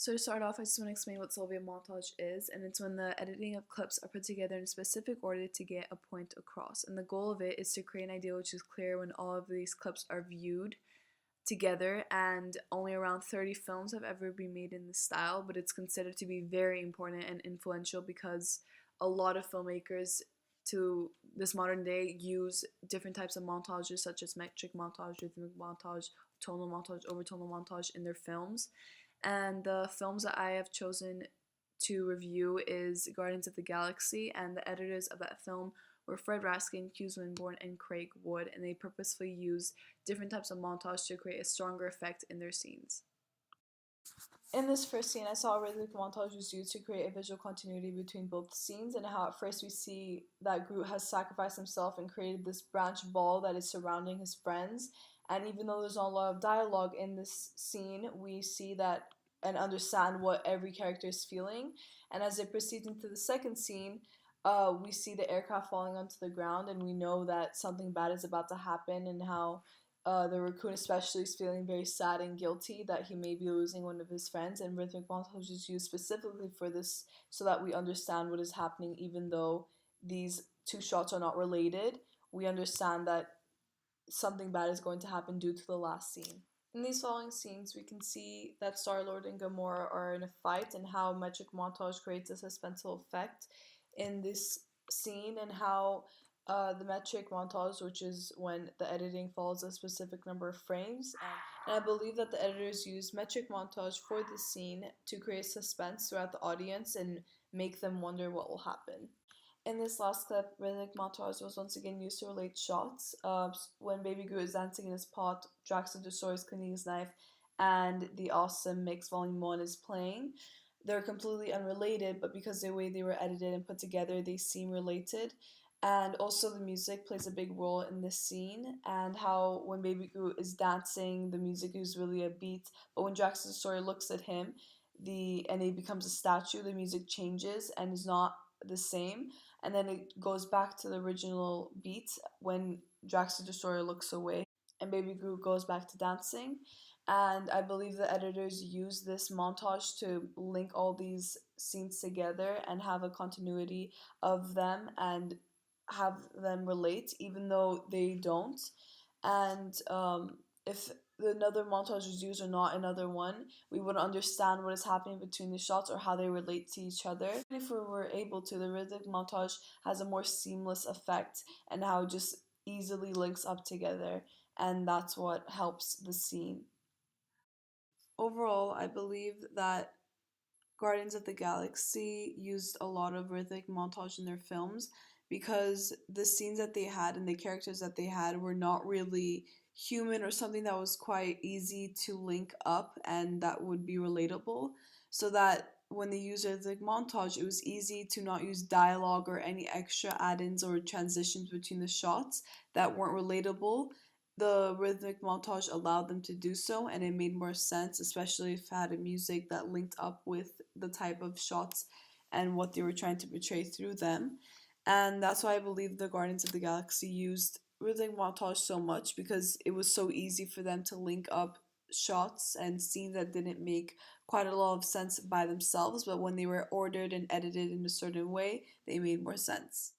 So to start off, I just want to explain what solving a montage is, and it's when the editing of clips are put together in a specific order to get a point across. And the goal of it is to create an idea which is clear when all of these clips are viewed together, and only around 30 films have ever been made in this style, but it's considered to be very important and influential because a lot of filmmakers to this modern day use different types of montages such as metric montage, rhythmic montage, tonal montage, overtonal montage in their films. And the films that I have chosen to review is Guardians of the Galaxy, and the editors of that film were Fred Raskin, Hugh Winborn, and Craig Wood, and they purposefully used different types of montage to create a stronger effect in their scenes. In this first scene, I saw a rhythmic montage was used to create a visual continuity between both scenes, and how at first we see that Groot has sacrificed himself and created this branch ball that is surrounding his friends. And even though there's not a lot of dialogue in this scene, we see that and understand what every character is feeling. And as it proceeds into the second scene, we see the aircraft falling onto the ground, and we know that something bad is about to happen, and how the raccoon especially is feeling very sad and guilty that he may be losing one of his friends, and rhythmic montage is used specifically for this so that we understand what is happening. Even though these two shots are not related, we understand that something bad is going to happen due to the last scene. In these following scenes, we can see that Star-Lord and Gamora are in a fight, and how metric montage creates a suspenseful effect in this scene, and how the metric montage, which is when the editing follows a specific number of frames, and I believe that the editors use metric montage for this scene to create suspense throughout the audience and make them wonder what will happen. In this last clip, rhythmic montage was once again used to relate shots. When Baby Groot is dancing in his pot, Drax the Destroyer is cleaning his knife, and the Awesome Mix Volume 1 is playing. They're completely unrelated, but because the way they were edited and put together, they seem related. And also the music plays a big role in this scene, and how when Baby Groot is dancing, the music is really a beat, but when Drax the Destroyer looks at him, and he becomes a statue, the music changes and is not the same, and then it goes back to the original beat when Drax the Destroyer looks away and Baby Groot goes back to dancing. And I believe the editors use this montage to link all these scenes together and have a continuity of them and have them relate, even though they don't. And if another montage is used or not another one, we would understand what is happening between the shots or how they relate to each other. If we were able to, the rhythmic montage has a more seamless effect, and how it just easily links up together, and that's what helps the scene. Overall, I believe that Guardians of the Galaxy used a lot of rhythmic montage in their films because the scenes that they had and the characters that they had were not really human, or something that was quite easy to link up and that would be relatable. So that when they used rhythmic montage, it was easy to not use dialogue or any extra add-ins or transitions between the shots that weren't relatable. The rhythmic montage allowed them to do so, and it made more sense, especially if it had a music that linked up with the type of shots and what they were trying to portray through them. And that's why I believe the Guardians of the Galaxy used rhythmic montage so much, because it was so easy for them to link up shots and scenes that didn't make quite a lot of sense by themselves, but when they were ordered and edited in a certain way, they made more sense.